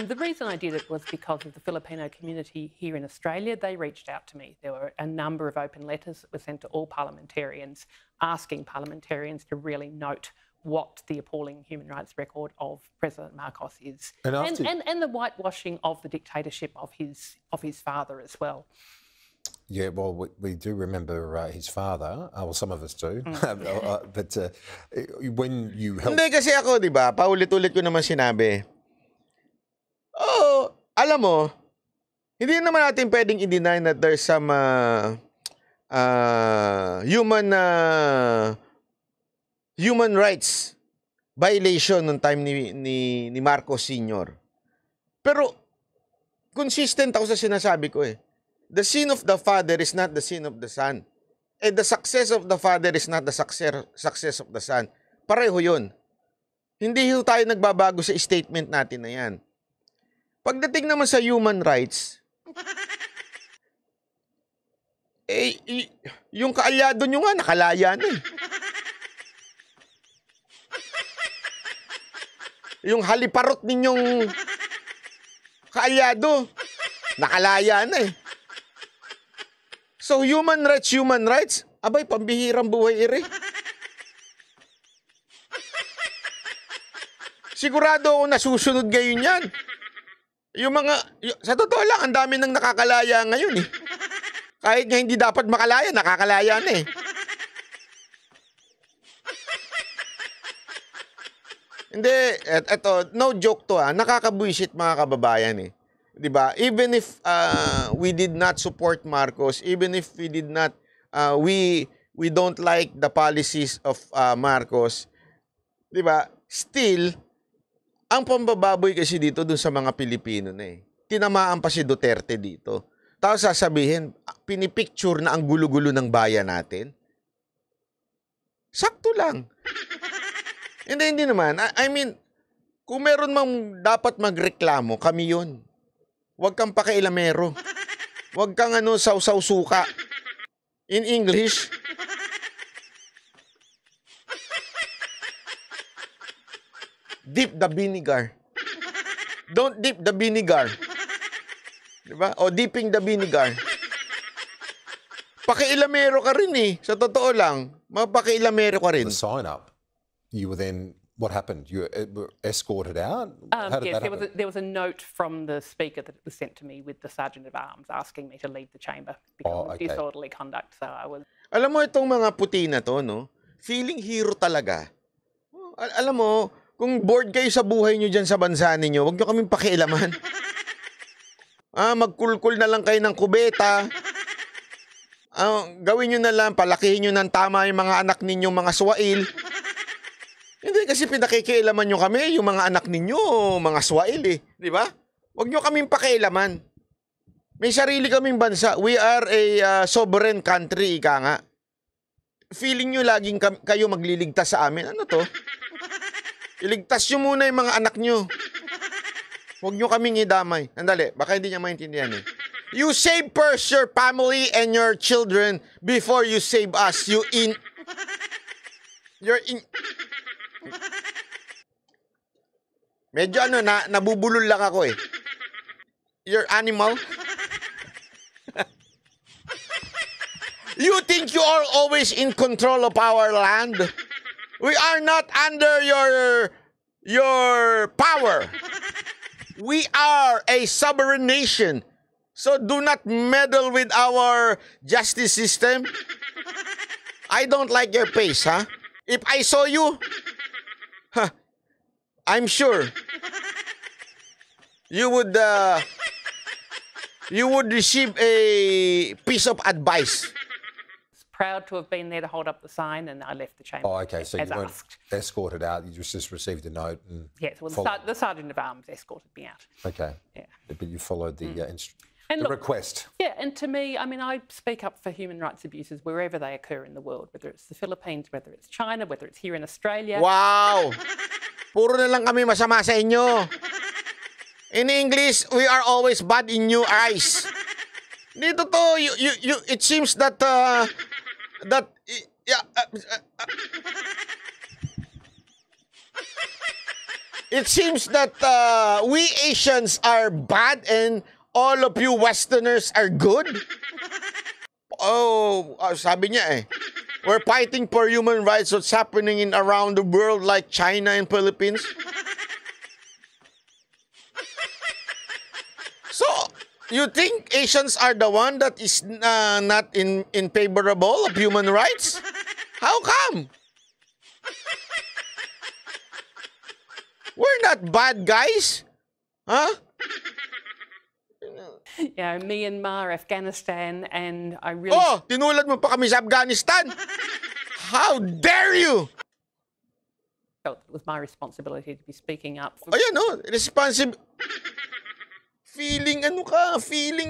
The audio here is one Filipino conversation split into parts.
And the reason I did it was because of the Filipino community here in Australia. They reached out to me. There were a number of open letters that were sent to all parliamentarians asking parliamentarians to really note what the appalling human rights record of President Marcos is, and the whitewashing of the dictatorship of his father as well. Yeah, well, we do remember his father. Well, some of us do. But when you help... Hindi, kasi ako, di ba, paulit-ulit ko naman sinabi, alam mo, hindi naman natin pwedeng i-deny that there's some human rights violation nung time ni Marcos Sr. Pero, consistent ako sa sinasabi ko eh. The sin of the father is not the sin of the son. And the success of the father is not the success of the son. Pareho yun. Hindi tayo nagbabago sa statement natin na yan. Pagdating naman sa human rights, yung kaalyado nyo nga, nakalaya na eh. Yung haliparot ninyong kaalyado, nakalaya na eh. So, human rights, abay, pambihirang buhay ere. Sigurado ako nasusunod ngayon yan. Sa totoo lang, ang dami nang nakakalaya ngayon eh. Kahit nga hindi dapat makalaya, nakakalaya na eh. Hindi, eto, no joke to nakakabuisit mga kababayan eh. 'Di ba? Even if we did not support Marcos, even if we did not we don't like the policies of Marcos, 'di ba? Still ang pambababoy kasi dito dun sa mga Pilipino na eh. Tinamaan pa si Duterte dito. Tapos sasabihin, pinipicture na ang gulo-gulo ng bayan natin. Sakto lang. Hindi naman. I mean, kung meron mang dapat magreklamo, kami yun. Huwag kang pakailamero. Huwag kang sausaw suka. In English, dip the vinegar. Don't dip the vinegar. Diba? O dipping the vinegar. Pakailamero ka rin eh. Sa totoo lang, mapakailamero ka rin. The sign up. You were then, what happened? You were escorted out? Yes, there was a note from the speaker that was sent to me with the Sergeant of Arms asking me to leave the chamber because of disorderly conduct. So I was... Alam mo itong mga puti na to, no? Feeling hero talaga. Alam mo, kung bored kayo sa buhay nyo dyan sa bansa ninyo, huwag nyo kaming pakialaman. Magkulkul na lang kayo ng kubeta. Gawin nyo na lang, palakihin nyo ng tama yung mga anak ninyong mga swail. Hindi kasi pinakikialaman nyo kami, yung mga anak ninyo, mga swail eh. Di ba? Huwag nyo kaming pakialaman. May sarili kaming bansa. We are a sovereign country, ika nga. Feeling nyo laging kayo magliligtas sa amin. Ano to? Iligtas nyo muna yung mga anak nyo. Huwag nyo kaming idamay. Andali, baka hindi niya maintindihan eh. You save first your family and your children before you save us. Medyo nabubulol lang ako eh. You're animal. You think you are always in control of our land? We are not under your power. We are a sovereign nation. So do not meddle with our justice system. I don't like your pace, huh? If I saw you, I'm sure you would receive a piece of advice. Proud to have been there to hold up the sign, and I left the chamber. Oh, okay. So you weren't asked. escorted out. You just received a note and yes. Well, the Sergeant of Arms escorted me out. Okay. Yeah. But you followed the look, request. Yeah, and to me, I mean, I speak up for human rights abuses wherever they occur in the world, whether it's the Philippines, whether it's China, whether it's here in Australia. Wow! Puro na lang kami masama sa inyo. In English, we are always bad in your eyes. Dito to, it seems that It seems that we Asians are bad and all of you Westerners are good. Oh, sabi niya eh. We're fighting for human rights. What's happening in around the world like China and Philippines? So, you think Asians are the one that is not in favorable of human rights? How come? We're not bad guys. Huh? Myanmar, Afghanistan, and I really... Oh, tinulad mo pa kami sa Afghanistan. How dare you? felt it was my responsibility to be speaking up. Ayan, no? Feeling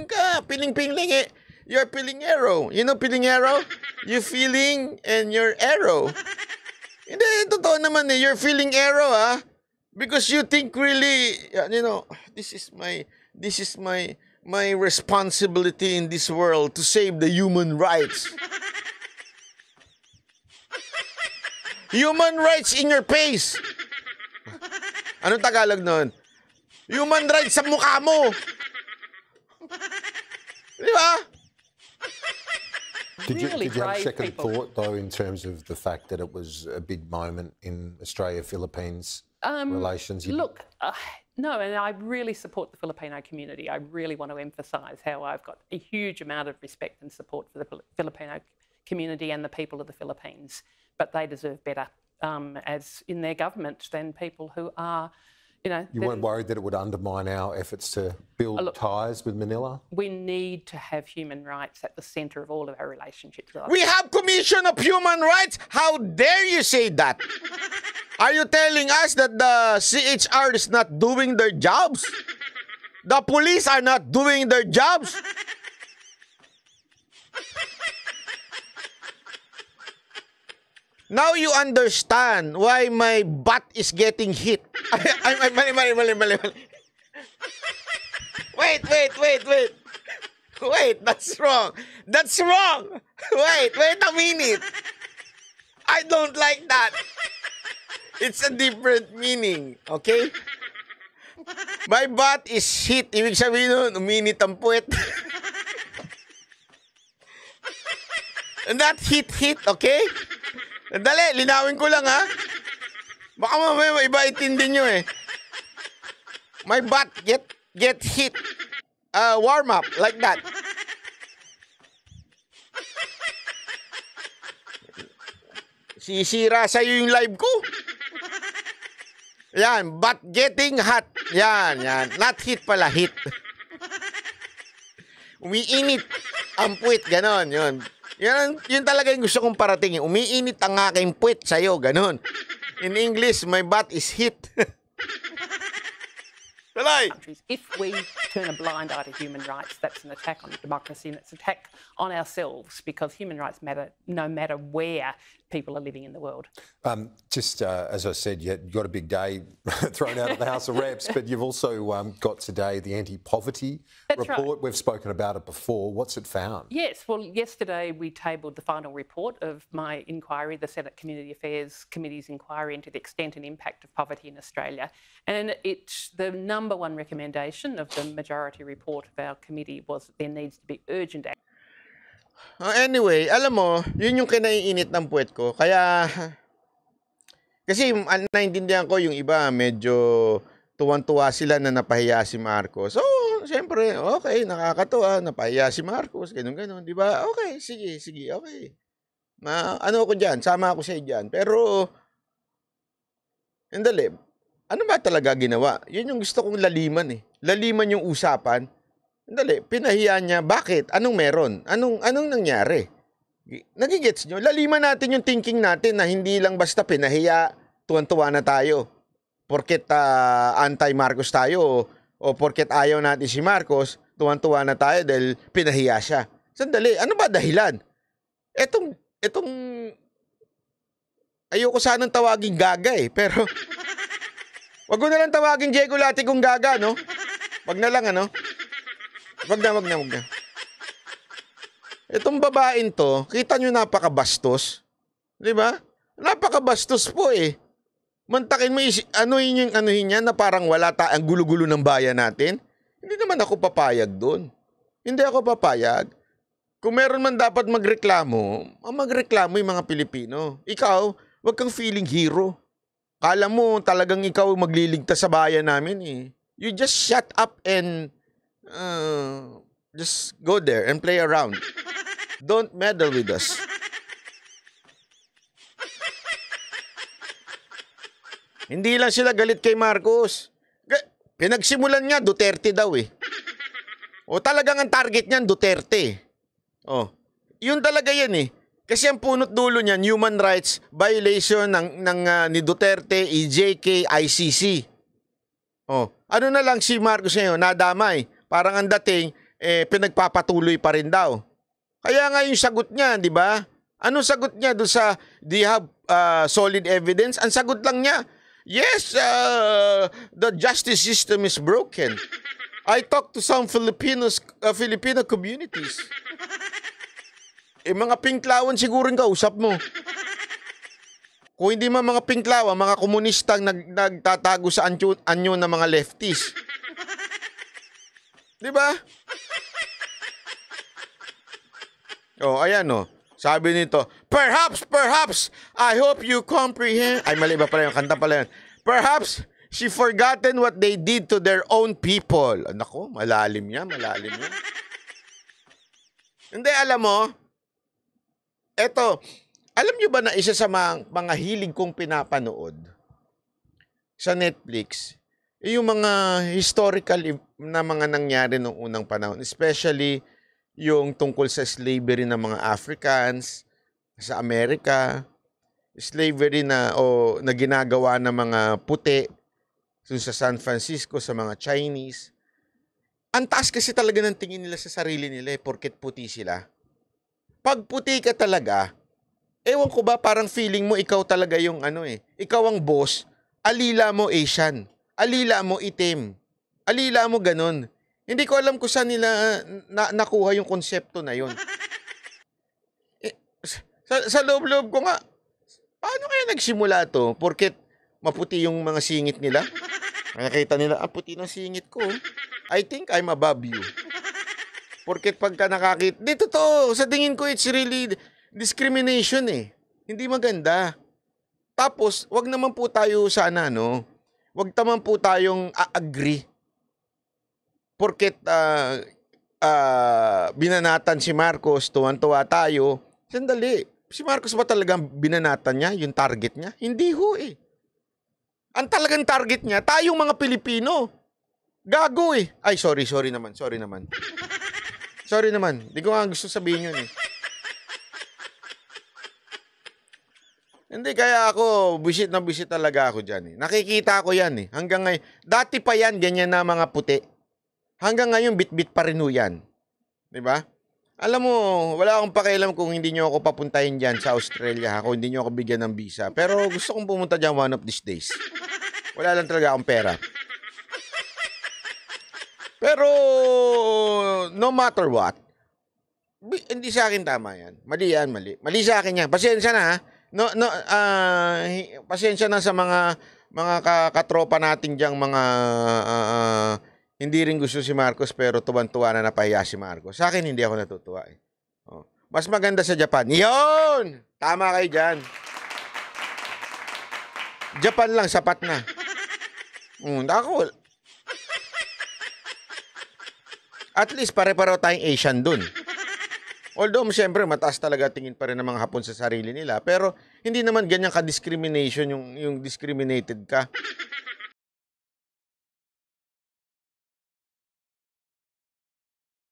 ka. Piling eh. You're pilingero. You know pilingero? You feeling and you're arrow. Hindi, totoo naman eh. You're feeling arrow, ha? Because you think really, this is my responsibility in this world to save the human rights. Human rights in your face. Anong Tagalog nun? Human rights sa mukha mo. Di ba? Did you Really have a brave second people. thought, though, in terms of the fact that it was a big moment in Australia-Philippines relations? No, and I really support the Filipino community. I really want to emphasise how I've got a huge amount of respect and support for the Filipino community and the people of the Philippines. But they deserve better as in their government than people who are, You weren't worried that it would undermine our efforts to build ties with Manila? We need to have human rights at the centre of all of our relationships. We have Commission of Human Rights? How dare you say that? Are you telling us that the CHR is not doing their jobs? The police are not doing their jobs? Now you understand why my butt is getting hit. Mali. Wait. Wait, that's wrong. Wait a minute. I don't like that. It's a different meaning, okay? My butt is hit. Ibig sabihin nun, uminit ang puwet. Not hit, okay? Dali, linawin ko lang, ha? Baka mamaya iba itindi nyo, eh. My butt get hit. Warm up, like that. Sisira sa'yo yung live ko. Yan, butt getting hot. Yan. Not hit pala, hit. Umiinit ang puwit, ganon, yun. Yun talaga yung gusto kong parating. Umiinit ang aking puwit sa'yo, ganon. In English, my butt is hit. Countries. If we turn a blind eye to human rights, that's an attack on democracy and it's an attack on ourselves because human rights matter no matter where people are living in the world. As I said, you got a big day thrown out of the House of Reps, but you've also got today the anti-poverty report. Right. We've spoken about it before. What's it found? Yes, well, yesterday we tabled the final report of my inquiry, the Senate Community Affairs Committee's inquiry into the extent and impact of poverty in Australia. And it's the number one recommendation of the majority report of our committee was that there needs to be urgent action. Anyway, alam mo, yun yung kinaiinit ng puwet ko. Kaya, kasi naintindihan ko yung iba, medyo tuwan-tuwa sila na napahiya si Marcos. So, siyempre, okay, nakakatuwa, napahiya si Marcos, ganun-ganun, di ba? Okay, sige, okay. Ano ako dyan, sama ako sa dyan. Pero, andali, ano ba talaga ginawa? Yun yung gusto kong laliman eh. Laliman yung usapan. Dali, pinahiya niya. Bakit? Anong meron? Anong nangyari? Nagigets nyo? Laliman natin yung thinking natin na hindi lang basta pinahiya, tuwan-tuwa na tayo. Porket anti-Marcos tayo o porket ayaw natin si Marcos, tuwan-tuwa na tayo dahil pinahiya siya. Sandali, ano ba dahilan? Etong ayoko sanang tawagin gaga eh, pero wag ko na lang tawagin Diego Lati kung gaga, no? Wag na lang, ano? Wag na. Itong babaeng to, kita nyo napakabastos. Di ba? Napakabastos po eh. Mantakin mo, anuhin yan na parang wala ang gulo-gulo ng bayan natin. Hindi naman ako papayag doon. Hindi ako papayag. Kung meron man dapat magreklamo, magreklamo yung mga Pilipino. Ikaw, wag kang feeling hero. Kala mo talagang ikaw magliligtas sa bayan namin eh. You just shut up and just go there and play around. Don't meddle with us. Hindi lang sila galit kay Marcos. Pinagsimulan niya, Duterte daw eh. O talagang ang target niyan, Duterte. O, yun talaga yan eh. Kasi ang punot dulo niyan, human rights violation ni Duterte, EJK, ICC. O, ano na lang si Marcos ngayon, nadamay. Parang ang dating, pinagpapatuloy pa rin daw. Kaya nga yung sagot niya, di ba? Anong sagot niya doon sa, do you have solid evidence? Ang sagot lang niya, yes, the justice system is broken. I talked to some Filipino communities. Mga pinklawan siguro yung kausap mo. Kung hindi mga pinklawan, mga komunistang nagtatago sa anyo ng mga lefties. Di ba? Oh, ayan oh. Sabi nito, perhaps, I hope you comprehend. Ay, mali ba pala yung kanta pala yan. Perhaps, she forgotten what they did to their own people. Nako, malalim yan. Hindi, alam mo, eto, alam nyo ba na isa sa mga hilig kong pinapanood sa Netflix, yung mga historical na mga nangyari noong unang panahon, especially yung tungkol sa slavery ng mga Africans sa Amerika, slavery na ginagawa ng mga puti sa San Francisco, sa mga Chinese. Ang taas kasi talaga ng tingin nila sa sarili nila porket puti sila. Pag puti ka talaga, ewan ko ba, parang feeling mo ikaw talaga yung ikaw ang boss, alila mo Asian, alila mo itim, alila mo ganun. Hindi ko alam kung saan nila nakuha yung konsepto na yun. Sa loob-loob ko nga, paano kaya nagsimula to? Porket maputi yung mga singit nila? Nakakita nila, puti ng singit ko. I think I'm above you. Porket pagka nakakita, dito to, sa tingin ko it's really discrimination eh. Hindi maganda. Tapos, wag naman po tayo sa wag naman po tayong agree. Porket binanatan si Marcos, tuwan-tuwa tayo. Sandali, si Marcos ba talagang binanatan niya, yung target niya? Hindi ho eh. Ang talagang target niya, tayong mga Pilipino. Gago eh. Ay, sorry naman. Sorry naman. Di ko nga gusto sabihin yun eh. Hindi, kaya ako, bisit talaga ako dyan eh. Nakikita ko yan eh. Hanggang ngayon, dati pa yan, ganyan na mga puti. Hanggang ngayon, bit-bit pa rin ho yan. Diba? Alam mo, wala akong pakialam kung hindi nyo ako papuntahin dyan sa Australia, kung hindi nyo ako bigyan ng visa. Pero gusto kong pumunta dyan one of these days. Wala lang talaga akong pera. Pero, no matter what, hindi sa akin tama yan. Mali yan, mali. Mali sa akin yan. Pasensya na ha. Pasensya na sa mga katropa natin diyang mga hindi rin gusto si Marcos pero tuwan-tuwa na napahiya si Marcos. Sa akin hindi ako natutuwa eh. Mas maganda sa Japan. Yun! Tama kayo dyan. Japan lang, sapat na. Ako. At least pare-pareho tayong Asian dun. Although, siyempre, mataas talaga tingin pa rin ng mga Hapon sa sarili nila. Pero, hindi naman ganyan ka-discrimination yung discriminated ka.